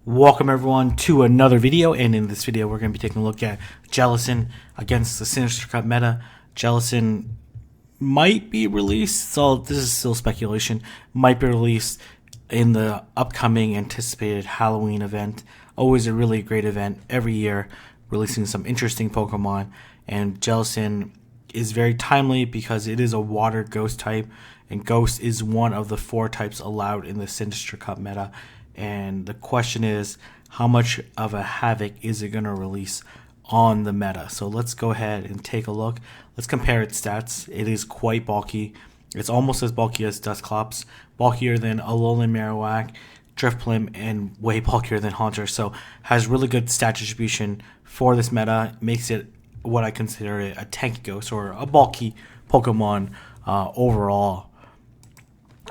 Welcome everyone to another video, and in this video we're going to be taking a look at Jellicent against the Sinister Cup meta. Jellicent might be released, so this is still speculation, might be released in the upcoming anticipated Halloween event. Always a really great event every year, releasing some interesting Pokemon, and Jellicent is very timely because it is a water ghost type, and ghost is one of the 4 types allowed in the Sinister Cup meta. And the question is, how much of a havoc is it going to release on the meta? So let's go ahead and take a look. Let's compare its stats. It is quite bulky. It's almost as bulky as Dusclops, bulkier than Alolan Marowak, Drifblim, and way bulkier than Haunter. So has really good stat distribution for this meta. Makes it what I consider a tanky ghost or a bulky Pokemon overall.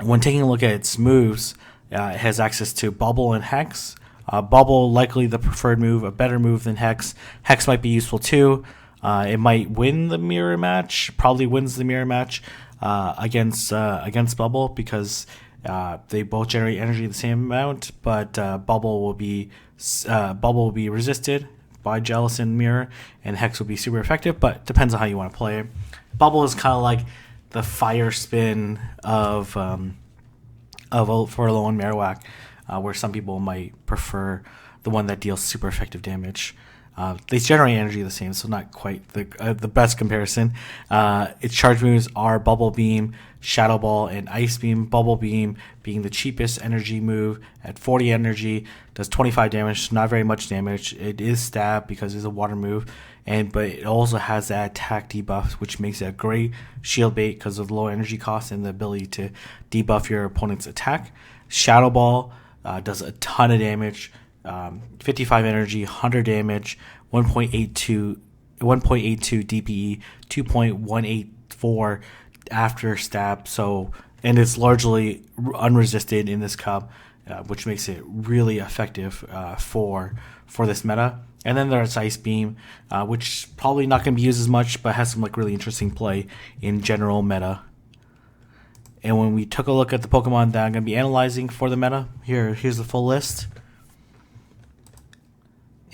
When taking a look at its moves, it has access to Bubble and Hex. Bubble likely the preferred move, a better move than Hex. Hex might be useful too. It might win the mirror match, probably wins the mirror match against Bubble because they both generate energy the same amount, but Bubble will be resisted by Jellicent Mirror, and Hex will be super effective, but depends on how you want to play it. Bubble is kind of like the fire spin for Alolan Marowak, where some people might prefer the one that deals super effective damage. They generate energy the same, so not quite the best comparison. Its charge moves are Bubble Beam, Shadow Ball, and Ice Beam. Bubble Beam being the cheapest energy move at 40 energy, does 25 damage, so not very much damage. It is stab because it's a water move, but it also has that attack debuff, which makes it a great shield bait because of low energy cost and the ability to debuff your opponent's attack. Shadow Ball does a ton of damage, 55 energy, 100 damage, 1.82 DPE, 2.184 after stab. So, and it's largely unresisted in this cup, which makes it really effective for this meta. And then there's Ice Beam, which probably not going to be used as much, but has some really interesting play in general meta. And when we took a look at the Pokemon that I'm going to be analyzing for the meta, here's the full list.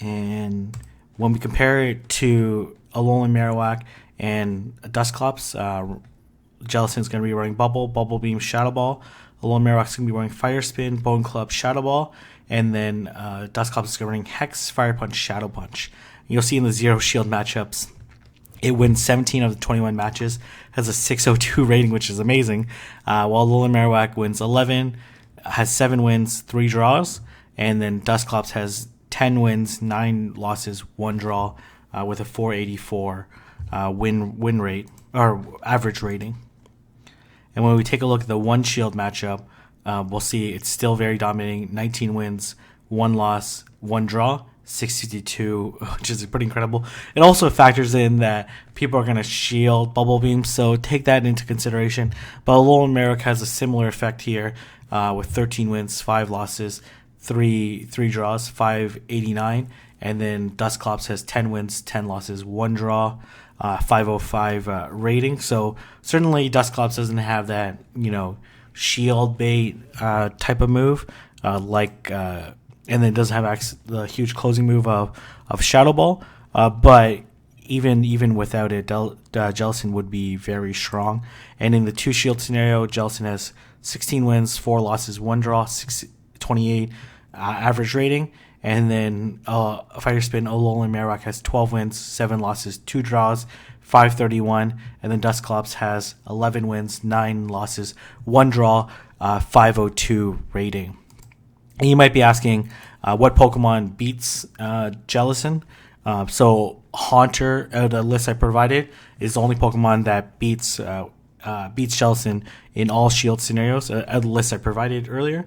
And when we compare it to Alolan Marowak and Dusclops, Jellicent's going to be running Bubble, Bubble Beam, Shadow Ball. Alolan Marowak's going to be running Fire Spin, Bone Club, Shadow Ball. And then Dusclops is going to be running Hex, Fire Punch, Shadow Punch. You'll see in the Zero Shield matchups, it wins 17 of the 21 matches, has a 602 rating, which is amazing, while Alolan Marowak wins 11, has 7 wins, 3 draws, and then Dusclops has 10 wins, 9 losses, 1 draw, with a 484 win rate, or average rating. And when we take a look at the One Shield matchup, we'll see it's still very dominating, 19 wins, 1 loss, 1 draw, 662, which is pretty incredible. It also factors in that people are going to shield Bubble Beam, so take that into consideration. But Alolan Marowak has a similar effect here, with 13 wins, 5 losses, 3 draws, 589, and then Dusclops has 10 wins, 10 losses, 1 draw, 505 rating. So certainly Dusclops doesn't have that, shield bait type of move, and then doesn't have the huge closing move of Shadow Ball. But even without it, Jellicent would be very strong. And in the 2 shield scenario, Jellicent has 16 wins, 4 losses, 1 draw, 28 average rating. And then Fire Spin Alolan Marowak has 12 wins, 7 losses, 2 draws, 531. And then Dusclops has 11 wins, 9 losses, 1 draw, 502 rating. And you might be asking, what Pokemon beats Jellicent? So Haunter, the list I provided, is the only Pokemon that beats Jellicent in all shield scenarios, the list I provided earlier,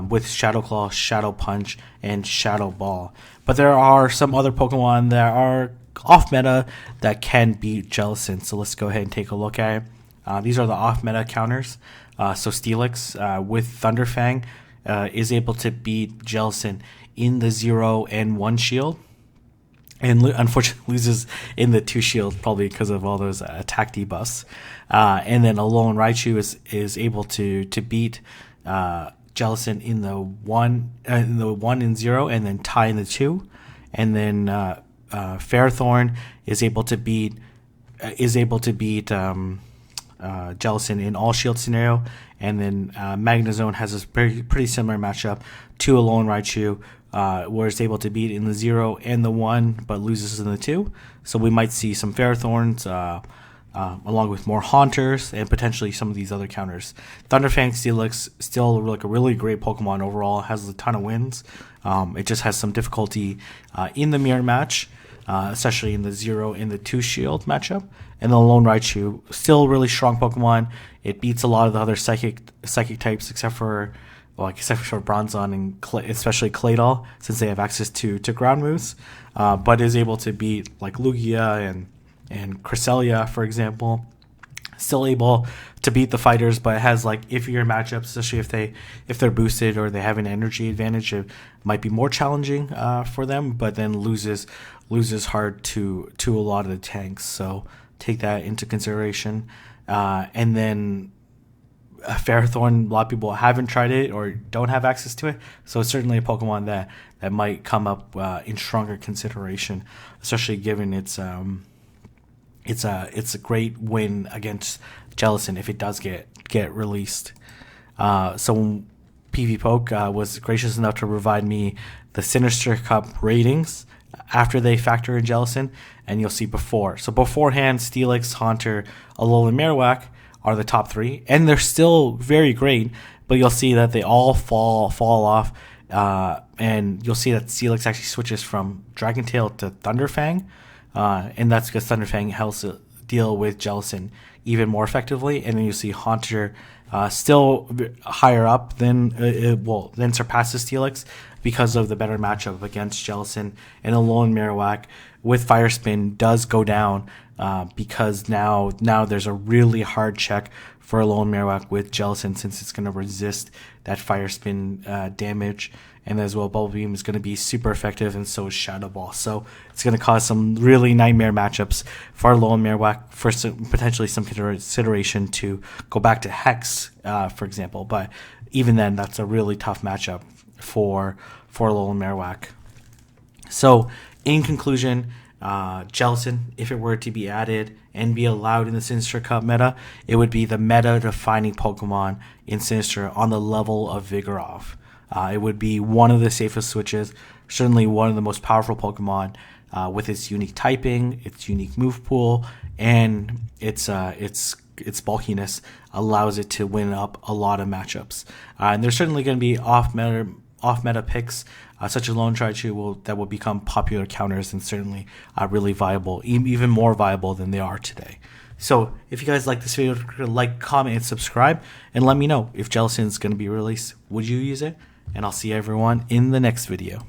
with Shadow Claw, Shadow Punch, and Shadow Ball. But there are some other Pokemon that are off meta that can beat Jellicent. So let's go ahead and take a look at it. These are the off meta counters. So Steelix with Thunderfang is able to beat Jellicent in the 0 and 1 shield, and unfortunately loses in the 2 shield, probably because of all those attack debuffs. And then Alolan Raichu is able to beat Jellicent in the 1 and 0, and then tie in the 2, and then Ferrothorn is able to beat Jellicent in all shield scenario, and then Magnezone has a pretty similar matchup to Alolan Raichu, where it's able to beat in the 0 and the 1, but loses in the 2. So we might see some Ferrothorns, along with more Haunters and potentially some of these other counters. Thunderfang Steelix, still like a really great Pokemon overall, has a ton of wins. It just has some difficulty in the mirror match, especially in the 0 and the 2 shield matchup. And the Alolan Raichu, still really strong Pokemon. It beats a lot of the other psychic types except for Bronzong and especially Claydol, since they have access to ground moves, but is able to beat like Lugia and Cresselia, for example. Still able to beat the fighters, but it has like iffier matchups, especially if they're boosted or they have an energy advantage. It might be more challenging for them, but then loses hard to a lot of the tanks. So take that into consideration. And then Ferrothorn, a lot of people haven't tried it or don't have access to it, so it's certainly a Pokemon that might come up in stronger consideration, especially given it's a great win against Jellicent if it does get released. So PvPoke was gracious enough to provide me the Sinister Cup ratings after they factor in Jellicent, and you'll see before. So beforehand, Steelix, Haunter, Alolan Marowak are the top 3, and they're still very great, but you'll see that they all fall off, and you'll see that Steelix actually switches from Dragon Tail to Thunderfang, and that's because Thunderfang helps deal with Jellicent even more effectively. And then you see Haunter still higher up than surpasses Steelix because of the better matchup against Jellicent, and Alolan Marowak with Fire Spin does go down because now there's a really hard check for Alolan Marowak with Jellicent, since it's going to resist that Fire Spin damage, and as well Bubble Beam is going to be super effective, and so is Shadow Ball. So it's going to cause some really nightmare matchups for Alolan Marowak, for potentially some consideration to go back to Hex, for example. But even then, that's a really tough matchup for Alolan Marowak. So in conclusion, Jellicent, if it were to be added and be allowed in the Sinister Cup meta, it would be the meta-defining Pokemon in Sinister on the level of Vigoroth. It would be one of the safest switches, certainly one of the most powerful Pokemon, with its unique typing, its unique move pool, and its bulkiness allows it to win up a lot of matchups. And there's certainly going to be off-meta picks, such as Lone Raichu that will become popular counters, and certainly really viable, even more viable than they are today. So if you guys like this video, like, comment, and subscribe, and let me know if Jellicent is going to be released. Would you use it? And I'll see everyone in the next video.